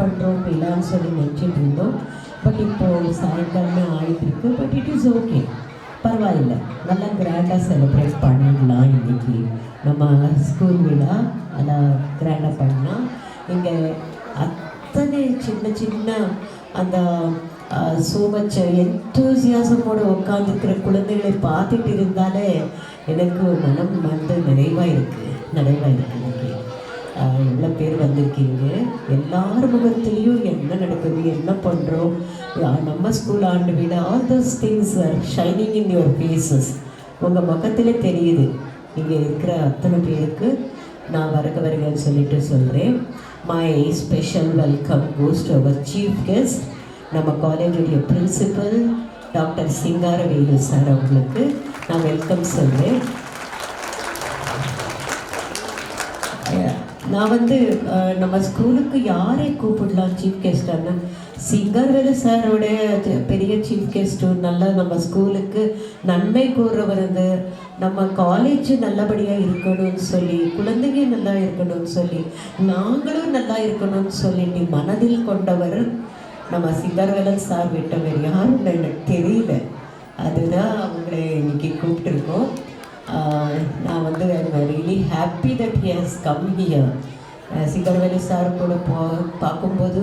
பண்ணுறோம் இல்லைன்னு சொல்லி நினச்சிட்டு இருந்தோம். பட் இப்போது சாயங்காலமே ஆகிட்டுருக்கு. பட் இட் இஸ் ஓகே, பரவாயில்ல, நல்லா கிராண்டாக செலிப்ரேட் பண்ணிடலாம். இன்றைக்கி நம்ம ஸ்கூல் விழா நல்லா கிராண்டாக பண்ணலாம். இங்கே அத்தனை சின்ன சின்ன அந்த ஸோ மச் என்தூசியாசமோடு உட்காந்துருக்கிற குழந்தைகளை பார்த்துட்டு இருந்தாலே எனக்கு மனம் வந்து நிறைவாக இருக்குது. இன்றைக்கி எவ்வளோ பேர் வந்திருக்கீங்க, எல்லார் முகத்துலேயும் என்ன நடக்குது, என்ன பண்ணுறோம், நம்ம ஸ்கூல் ஆண்டு விட all those things are shining in your faces. உங்கள் முகத்திலே தெரியுது. இங்கே இருக்கிற அத்தனை பேருக்கு நான் வருகன்னு சொல்லிட்டு சொல்கிறேன். My special welcome goes to our chief guest, நம்ம காலேஜுடைய பிரின்சிபல் டாக்டர் சிங்காரவேலு சார். அவங்களுக்கு நான் வெல்கம் சொல்கிறேன். நான் வந்து நம்ம ஸ்கூலுக்கு யாரை கூப்பிடலாம் சீஃப் கெஸ்டான, சிங்காரவேலு சாரோட பெரிய சீஃப் கெஸ்ட்டு, நல்லா நம்ம ஸ்கூலுக்கு நன்மை கூறுறவர், நம்ம காலேஜ் நல்லபடியாக இருக்கணும்னு சொல்லி, குழந்தைங்க நல்லா இருக்கணும்னு சொல்லி, நாங்களும் நல்லா இருக்கணும்னு சொல்லிட்டு மனதில் கொண்டவர் நம்ம சிங்காரவேலு சார். விட்டவர் யாரும் எனக்கு தெரியல, அதுதான் அவங்களை இன்னைக்கு கூப்பிட்டுருக்கோம். நான் வந்து I'm really happy that he has come here. Singaravelu sir கூட பார்க்கும்போது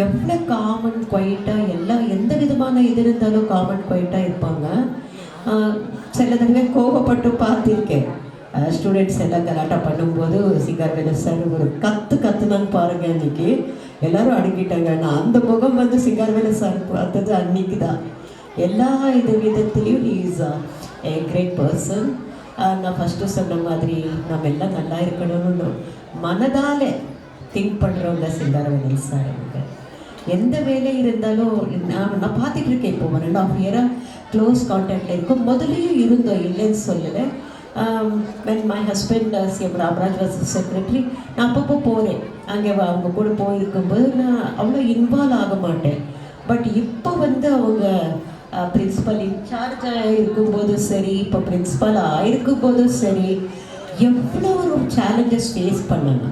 எவ்வளோ காமன் குவைட்டாக எந்த விதமான இது இருந்தாலும் காமன் குவைட்டாக இருப்பாங்க. சில தடவை கோபப்பட்டு பார்த்துருக்கேன். ஸ்டூடெண்ட்ஸ் எல்லாம் கலாட்டா பண்ணும்போது சிங்காரவேலு சார் ஒரு கத்துனான்னு பாருங்கள். அன்றைக்கி எல்லோரும் அடங்கிட்டாங்க. நான் அந்த முகம் வந்து சிங்காரவேலு சார் பார்த்தது அன்றைக்கி தான். எல்லா விதத்துலேயும் he is a great person. நான் ஃபஸ்ட்டு சொன்ன மாதிரி நம்ம எல்லாம் நல்லா இருக்கணும்னு மனதால் திங்க் பண்ணுறவங்க சிங்காரவேலு சார். அவங்க எந்த வேலை இருந்தாலும் நான் பார்த்துட்டு இருக்கேன். இப்போ 1.5 இயராக க்ளோஸ் கான்டாக்டில் இருக்கும். முதலையும் இருந்தோம், இல்லைன்னு சொல்லலை. When my husband CM Ramaraj was secretary, நான் அப்பப்போ போகிறேன். அங்கே அவங்க கூட போயிருக்கும்போது நான் அவ்வளோ இன்வால்வ் ஆக மாட்டேன். பட் இப்போ வந்து அவங்க பிரின்ஸிபல் இன்சார்ஜாக இருக்கும்போதும் சரி, இப்போ பிரின்ஸிபல் ஆகிருக்கும்போதும் சரி, எவ்வளோ ஒரு சேலஞ்சஸ் ஃபேஸ் பண்ணாங்க.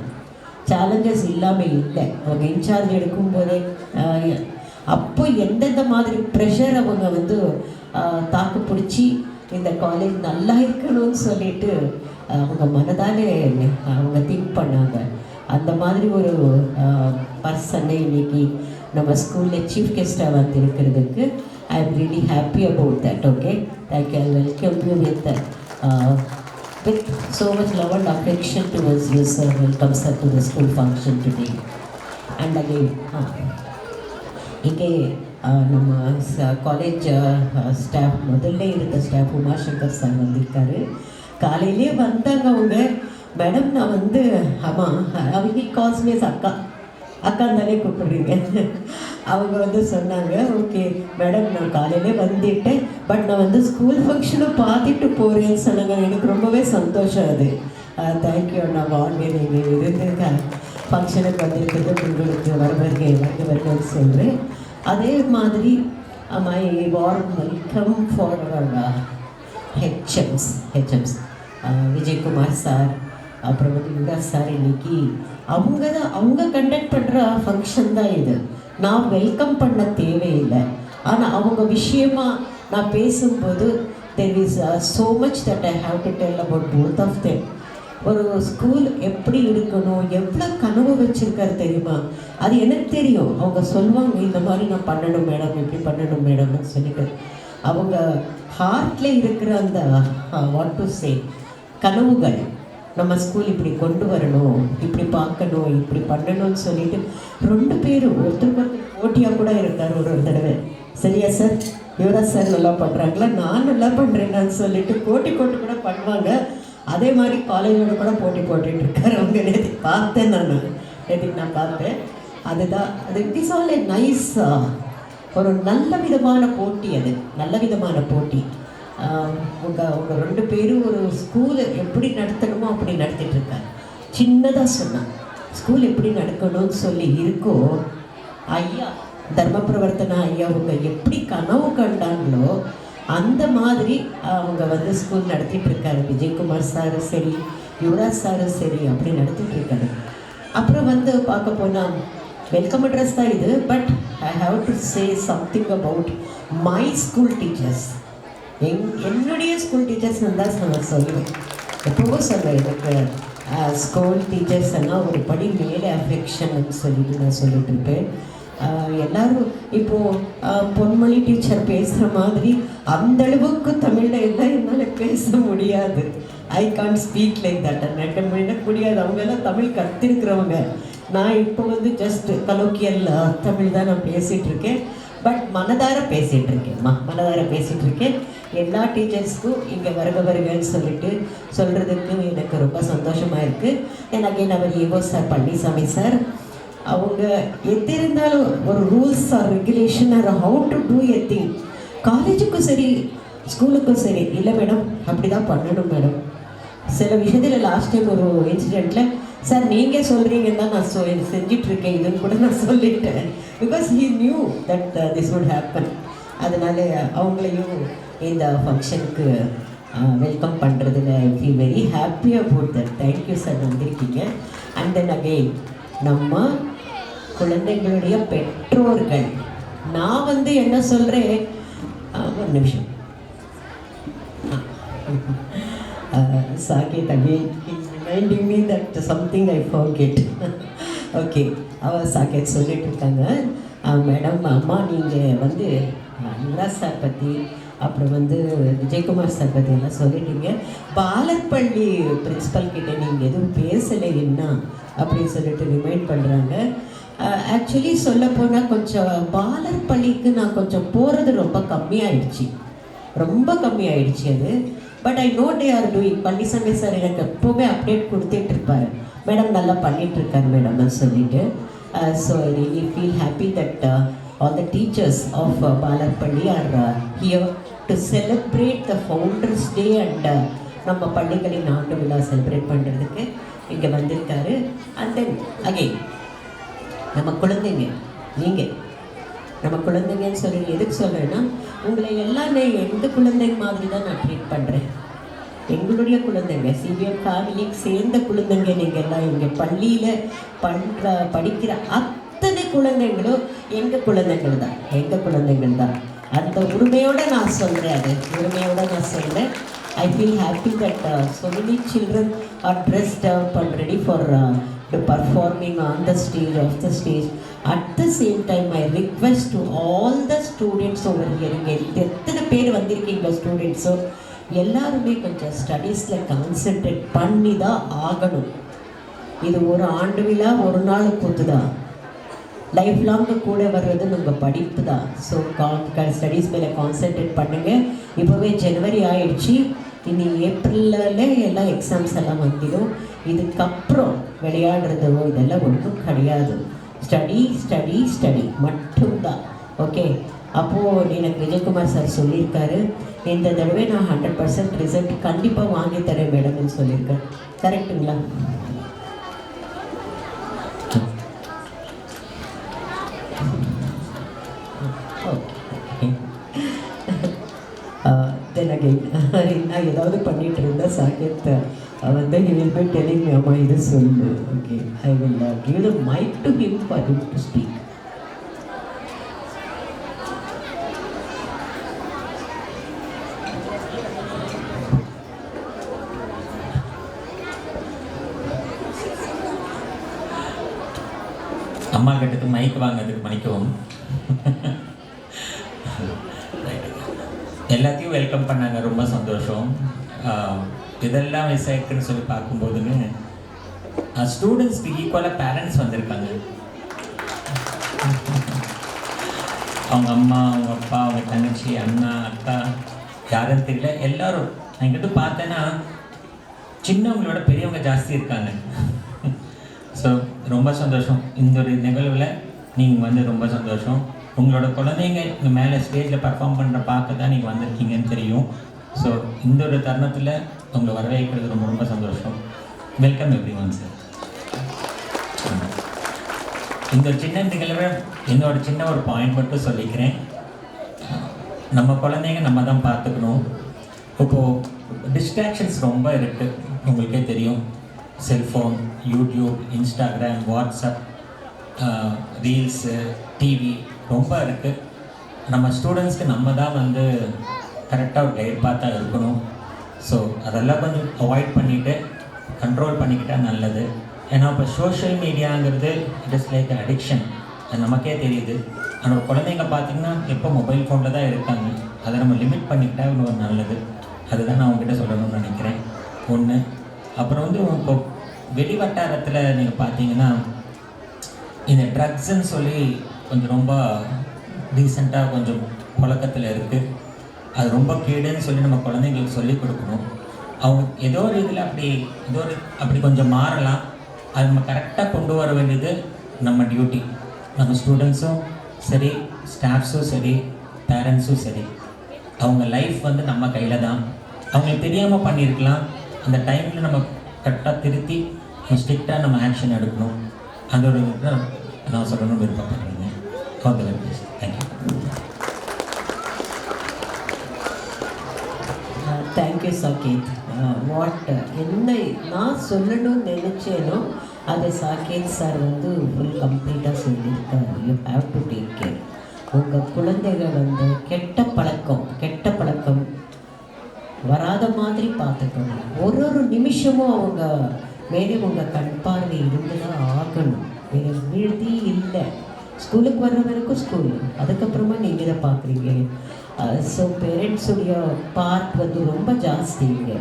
சேலஞ்சஸ் இல்லாமல் இல்லை. அவங்க இன்சார்ஜ் எடுக்கும்போதே அப்போ எந்தெந்த மாதிரி ப்ரெஷர் அவங்க வந்து தாக்கு பிடிச்சி இந்த காலேஜ் நல்லா இருக்கணும்னு சொல்லிட்டு அவங்க மனதாலே அவங்க திங்க் பண்ணாங்க. அந்த மாதிரி ஒரு பர்சனை இன்னைக்கு நம்ம ஸ்கூலில் சீஃப் கெஸ்ட்டாக வந்து இருக்கிறதுக்கு I am really happy about that. Okay, thank you. I welcome you with so much love and affection towards you, sir. Welcome, sir, to the school function today. And again, இங்கே நம்ம college staff, முதல்ல இருந்த staff Umashankar sir வந்திருக்காரு. காலையிலே வந்தாங்க அவங்க. Madam நான் வந்து ஆமாம், அவங்க காஸ்மேஸ் அக்கா தானே கூப்பிடுறீங்க. அவங்க வந்து சொன்னாங்க, ஓகே மேடம் நான் காலையிலே வந்துட்டேன், பட் நான் வந்து ஸ்கூல் ஃபங்க்ஷனும் பார்த்துட்டு போகிறேன்னு சொன்னாங்க. எனக்கு ரொம்பவே சந்தோஷம் அது. தேங்க்யூ அண்ணா, வாங்க நீங்கள் இருந்து ஃபங்க்ஷனுக்கு வந்திருக்கிறது உங்களுக்கு வருகன்னு சொல்கிறேன். அதே மாதிரி my warm welcome for our HMs Vijayakumar sir, அப்புறம் வந்து யுவராஜ் சார். இன்னைக்கு அவங்க கண்டக்ட் பண்ணுற ஃபங்க்ஷன் தான் இது. நான் வெல்கம் பண்ண தேவையில்லை. ஆனால் அவங்க விஷயமா நான் பேசும்போது there is so much that I have to tell about both of them. ஒரு ஸ்கூல் எப்படி இருக்கணும், எவ்வளோ கனவு வச்சுருக்காரு தெரியுமா? அது எனக்கு தெரியும். அவங்க சொல்லுவாங்க, இந்த மாதிரி நான் பண்ணணும் மேடம், இப்படி பண்ணணும் மேடம்னு சொல்லிட்டு. அவங்க ஹார்ட்டில் இருக்கிற அந்த வாட் டு சே கனவுகள், நம்ம ஸ்கூல் இப்படி கொண்டு வரணும், இப்படி பார்க்கணும், இப்படி பண்ணணும்னு சொல்லிட்டு 2 பேரும் ஒருத்தருக்கு போட்டியாக கூட இருக்கார் ஒரு தடவை. சரியா சார், யுவராஜ் சார் நல்லா பண்ணுறாங்களா, நான் நல்லா பண்ணுறேன்னு சொல்லிட்டு போட்டி கூட பண்ணுவாங்க. அதே மாதிரி காலேஜோட கூட போட்டி போட்டுட்டு இருக்காரு அவங்க. நேற்று நான் பார்த்தேன். அதுதான் அது it is all a nice, ஒரு நல்ல விதமான போட்டி. அது நல்ல விதமான போட்டி. உங்கள் 2 பேரும் ஒரு ஸ்கூலு எப்படி நடத்தணுமோ அப்படி நடத்திட்டுருக்காங்க. சின்னதாக சொன்னான், ஸ்கூல் எப்படி நடக்கணும்னு சொல்லி இருக்கோ, ஐயா தர்மபிரவர்த்தனா ஐயா அவங்க எப்படி கனவு கண்டாங்களோ அந்த மாதிரி அவங்க வந்து ஸ்கூல் நடத்திட்டு இருக்காரு. விஜயகுமார் சாரும் சரி, யுவராஜ் சாரும் சரி, அப்படி நடத்திட்டு இருக்காரு. அப்புறம் வந்து பார்க்க போனால் வெல்கம் அட்ரஸ் தான் இது. But I have to say something about my school teachers. என்னுடைய ஸ்கூல் டீச்சர்ஸ் தான் நான் சொல்லுவேன், எப்போவும் சொல்லுவேன். எனக்கு ஸ்கூல் டீச்சர்ஸ் எல்லாம் ஒரு படி மேலே அஃபெக்ஷன்னு சொல்லிட்டு நான் சொல்லிட்டு இருப்பேன். எல்லோரும் இப்போது பொன்மொழி டீச்சர் பேசுகிற மாதிரி அந்தளவுக்கு தமிழில் எல்லாம் என்னால் பேச முடியாது. I can't speak like that. எனக்கு முடியாது. அவங்கெல்லாம் தமிழ் கற்றுருக்கிறவங்க. நான் இப்போ வந்து ஜஸ்ட் கலோக்கியல் தமிழ் தான் நான் பேசிகிட்ருக்கேன். பட் மனதார பேசிகிட்ருக்கேன்மா, மனதார பேசிகிட்ருக்கேன். எல்லா டீச்சர்ஸ்க்கும் இங்கே வருகன்னு சொல்லிட்டு சொல்கிறதுக்கு எனக்கு ரொம்ப சந்தோஷமாக இருக்குது. எனக்கு அவர் ஏவோ சார், பழனிசாமி சார், அவங்க எது இருந்தாலும் ஒரு rules or regulation or how to do a thing, காலேஜுக்கும் சரி ஸ்கூலுக்கும் சரி, இல்லை மேடம் அப்படி தான் பண்ணணும் மேடம். சில விஷயத்தில் லாஸ்ட் டைம் ஒரு இன்சிடெண்ட்டில் சார் நீங்கள் சொல்கிறீங்கன்னு தான் நான் செஞ்சிட்ருக்கேன் இதுன்னு கூட நான் சொல்லிட்டேன். Because he knew that this would happen. அதனால் அவங்களையும் இந்த ஃபங்க்ஷனுக்கு வெல்கம் பண்ணுறதுல I feel very happy about that. Thank you sir, வந்திருக்கீங்க. அண்ட் தென் அகெயின் நம்ம குழந்தைங்களுடைய பெற்றோர்கள், நான் வந்து என்ன சொல்கிறேன், ஒரு நிமிஷம், Saketh again reminding me that something I forget. Okay, அவள் சாகேத் சொல்லிட்டு இருக்காங்க, மேடம் அம்மா நீங்கள் வந்து நிலா சார் பற்றி அப்புறம் வந்து விஜயகுமார் சார் பற்றி எல்லாம் சொல்லிட்டீங்க. பாலர்பள்ளி பிரின்ஸிபல் கிட்டே நீங்கள் எதுவும் பேசலை என்ன அப்படின்னு சொல்லிட்டு ரிமைண்ட் பண்ணுறாங்க. ஆக்சுவலி சொல்ல போனால் கொஞ்சம் பாலர்பள்ளிக்கு நான் கொஞ்சம் போகிறது ரொம்ப கம்மியாயிடுச்சு அது. But I know they are doing. Palaniswami sir எனக்கு எப்போவுமே அப்டேட் கொடுத்துட்டு இருப்பார், மேடம் நல்லா பண்ணிகிட்ருக்காரு மேடம்னு சொல்லிட்டு. So I really feel happy that all the teachers of Balarpalli are here to celebrate the Founders Day and நம்ம பள்ளிகளின் ஆண்டு விழா செலிப்ரேட் பண்ணுறதுக்கு இங்கே வந்திருக்காரு. அண்ட் தென் அகெயின் நம்ம குழந்தைங்க, நீங்கள் நம்ம குழந்தைங்கன்னு சொல்லி எதுக்கு சொல்கிறேன்னா, உங்களை எல்லாம் எந்த குழந்தைங்க மாதிரி தான் நான் ட்ரீட் பண்ணுறேன். எங்களுடைய குழந்தைங்க, சிபிஎம் ஃபேமிலிக்கு சேர்ந்த குழந்தைங்க நீங்கள் எல்லாம் இங்கே பள்ளியில் படிக்கிற அத்தனை குழந்தைங்களும் எங்கள் குழந்தைங்கள் தான். அந்த உரிமையோடு நான் சொல்கிறேன், I feel happy that so many children are dressed up and ready for performing on the stage. At the same time, I request to all the students over here, எத்தனை பேர் வந்திருக்கீங்க ஸ்டூடெண்ட்ஸோ, எல்லாருமே கொஞ்சம் ஸ்டடீஸில் கான்சென்ட்ரேட் பண்ணி தான் ஆகணும். இது ஒரு ஆண்டு விழா, ஒரு நாள் கூத்து தான். லைஃப் லாங்கு கூட வர்றது நம்ம படிப்பு தான். ஸோ ஸ்டடீஸ் மேலே கான்சென்ட்ரேட் பண்ணுங்கள். இப்போவே ஜனவரி ஆயிடுச்சு, இனி ஏப்ரலில் எல்லாம் எக்ஸாம்ஸ் எல்லாம் வந்துடும். இதுக்கப்புறம் விளையாடுறதோ இதெல்லாம் ஒன்றும் கிடையாது. ஸ்டடி மட்டும்தான். ஓகே, அப்போது எனக்கு விஜயகுமார் சார் சொல்லியிருக்காரு, இந்த தடவை நான் 100% ரிசல்ட் கண்டிப்பாக வாங்கி தரேன் மேடம்னு சொல்லியிருக்கேன். கரெக்டுங்களா? தென் அகெயின் நான் ஏதாவது பண்ணிகிட்டு இருந்தால் சாகேத் வந்து he will be telling me, அம்மா இது சொல்லு. Okay, I will give the mic to him for him to speak. அம்மா கிட்டக்கு மைக் வாங்கிறதுக்கு மன்னிக்கவும். எல்லாத்தையும் வெல்கம் பண்ணாங்க, ரொம்ப சந்தோஷம். இதெல்லாம் மிஸ் ஆகிருக்குன்னு சொல்லி பார்க்கும்போதுன்னு ஸ்டூடெண்ட்ஸ்க்கு ஈக்குவலாக பேரண்ட்ஸ் வந்திருக்காங்க. அவங்க அம்மா, அவங்க அப்பா, அவங்க தங்கச்சி, அண்ணா, அக்கா, யாருன்னு தெரியல, எல்லோரும் எங்கிட்ட பார்த்தேன்னா சின்னவங்களோட பெரியவங்க ஜாஸ்தி இருக்காங்க. ஸோ ரொம்ப சந்தோஷம். இந்த ஒரு நிகழ்வில் நீங்கள் வந்து ரொம்ப சந்தோஷம். உங்களோட குழந்தைங்க இங்கே மேலே ஸ்டேஜில் பர்ஃபார்ம் பண்ணுற பார்க்க தான் நீங்கள் வந்திருக்கீங்கன்னு தெரியும். ஸோ இந்த ஒரு தருணத்தில் உங்களை வரவேற்கிறது ரொம்ப ரொம்ப சந்தோஷம். Welcome every one sir. இந்த சின்ன நிகழ்வை என்னோட சின்ன ஒரு பாயிண்ட் மட்டும் சொல்லிக்கிறேன். நம்ம குழந்தைங்க நம்ம தான் பார்த்துக்கணும். இப்போது டிஸ்ட்ராக்ஷன்ஸ் ரொம்ப இருக்குது, உங்களுக்கே தெரியும். Cellphone, YouTube, Instagram, WhatsApp, reels, TV ரொம்ப இருக்குது. நம்ம ஸ்டூடெண்ட்ஸ்க்கு நம்ம தான் வந்து கரெக்டாக ஒரு கைட் பார்த்தா இருக்கணும். ஸோ அதெல்லாம் கொஞ்சம் அவாய்ட் பண்ணிவிட்டு கண்ட்ரோல் பண்ணிக்கிட்டால் நல்லது. ஏன்னா இப்போ சோஷியல் மீடியாங்கிறது இட் இஸ் லைக் அடிக்ஷன், அது நமக்கே தெரியுது. ஆனால் குழந்தைங்க பார்த்திங்கன்னா எப்போ மொபைல் ஃபோனில் தான் இருக்காங்க. அதை நம்ம லிமிட் பண்ணிக்கிட்டா இவ்வளோ நல்லது. அதுதான் நான் உங்ககிட்ட சொல்லணும்னு நினைக்கிறேன். ஒன்று. அப்புறம் வந்து இப்போ வெளி வட்டாரத்தில் நீங்கள் பார்த்தீங்கன்னா இந்த ட்ரக்ஸுன்னு சொல்லி கொஞ்சம் ரொம்ப ரீசெண்டாக கொஞ்சம் புழக்கத்தில் இருக்குது. அது ரொம்ப கேடுன்னு சொல்லி நம்ம குழந்தைங்களுக்கு சொல்லிக் கொடுக்கணும். அவங்க ஏதோ ஒரு இதில் அப்படி கொஞ்சம் மாறலாம். அது நம்ம கரெக்டாக கொண்டு வர வேண்டியது நம்ம டியூட்டி. நம்ம ஸ்டூடெண்ட்ஸும் சரி, ஸ்டாஃப்ஸும் சரி, பேரண்ட்ஸும் சரி, அவங்க லைஃப் வந்து நம்ம கையில் தான். அவங்களுக்கு தெரியாமல் பண்ணியிருக்கலாம். அந்த டைமில் நம்ம கரெக்டாக திருத்தி ஸ்ட்ரிக்டாக நம்ம ஆக்ஷன் எடுக்கணும். அந்த ஒரு நான் சொல்லணும்னு விருப்பப்படுறேங்க. All the best. Thank you. Thank you Saketh. என்ன நான் சொல்லணும்னு நினச்சேனோ அதை சாகேத் சார் வந்து ஃபுல் கம்ப்ளீட்டாக சொல்லியிருக்காரு. You have to take care. உங்கள் குழந்தைகள் வந்து கெட்ட பழக்கம் வராத மாதிரி பார்த்துக்கணும். ஒரு நிமிஷமும் அவங்க மேலே உங்கள் கண் பார்வை இருந்து தான் ஆகணும். வேறு விழுதி இல்லை. ஸ்கூலுக்கு வர்ற வரைக்கும் ஸ்கூலு, அதுக்கப்புறமா நீங்கள் இதை பார்க்குறீங்க. ஸோ பேரண்ட்ஸுடைய பார்ட் வந்து ரொம்ப ஜாஸ்திங்க.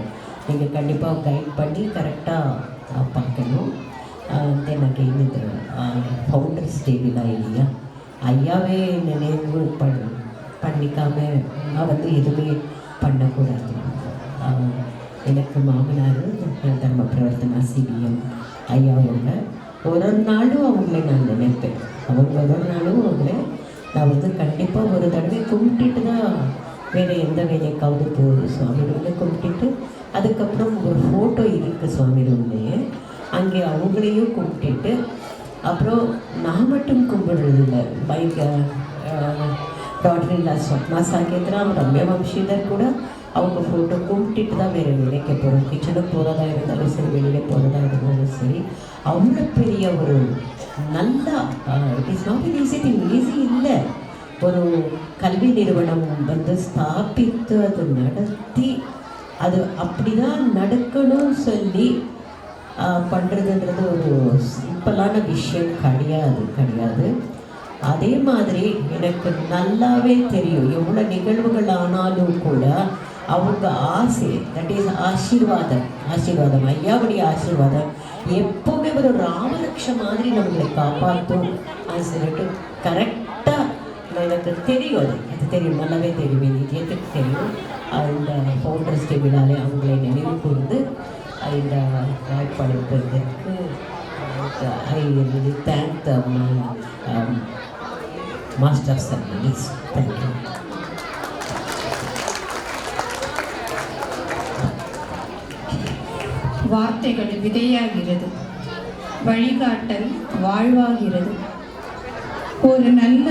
நீங்கள் கண்டிப்பாக கைட் பண்ணி கரெக்டாக பார்க்கணும். தென் அகெயின் இது ஃபவுண்டர்ஸ் டே விழா இல்லையா, ஐயாவே நினைவு பண்ணிக்காமல் நான் வந்து எதுவுமே பண்ணக்கூடாது. எனக்கு மாமனார் தர்ம பிரவர்த்தனா சிபிஎம் ஐயாவோட ஒரு நாளும் அவங்கள நான் நினைப்பேன். அவங்க ஒரு நாளும் அவங்கள நான் வந்து கண்டிப்பாக ஒரு தடவை கும்பிட்டுட்டு தான் வேறு எந்த வேலைக்காவது போகுது. சுவாமி ரூமில் கும்பிட்டுட்டு அதுக்கப்புறம் ஒரு ஃபோட்டோ இருக்குது சுவாமி ரூம்லேயே, அங்கே அவங்களையும் கும்பிட்டுட்டு அப்புறம் நான் மட்டும் கும்பிடுறதில்லை. டாக்டர் இல்லா ஸ்வப்னா சாகேத்ராம், ரம்யா வம்ஷீதர் கூட அவங்க ஃபோட்டோ கும்பிட்டுட்டு தான் வேறு வேலைக்கு போகிறோம். கிச்சனுக்கு போகிறதா இருந்தாலும் சரி, வெளியில் போகிறதா இருந்தாலும் சரி. அவ்வளோ பெரிய ஒரு நல்லா it is not easy thing. Easy இல்லை. ஒரு கல்வி நிறுவனம் வந்து ஸ்தாபித்து அது நடத்தி அது அப்படி தான் நடக்கணும்னு சொல்லி பண்ணுறதுன்றது ஒரு சிம்பிளான விஷயம் கிடையாது. அதே மாதிரி எனக்கு நல்லாவே தெரியும், எவ்வளோ நிகழ்வுகள் ஆனாலும் கூட அவங்க ஆசை, தட் இஸ் ஆசீர்வாதம் ஐயாவுடைய ஆசீர்வாதம் எப்போவுமே ஒரு ராமலக்ஷ மாதிரி நம்மளை காப்பாற்றும். அது சொல்லிட்டு கரெக்டாக எனக்கு தெரியும். அது தெரியும், நல்லாவே தெரியும், நிதியத்துக்கு தெரியும். அந்த ஃபவுண்டர்ஸ் டே விழாலே அவங்களை நினைவு கூர்ந்து இந்த வாய்ப்பளிப்பதற்கு I really thank the master sir. Thank you. வார்த்தைகள் விதையாகிறது, வழிகாட்டல் வாழ்வாகிறது. ஒரு நல்ல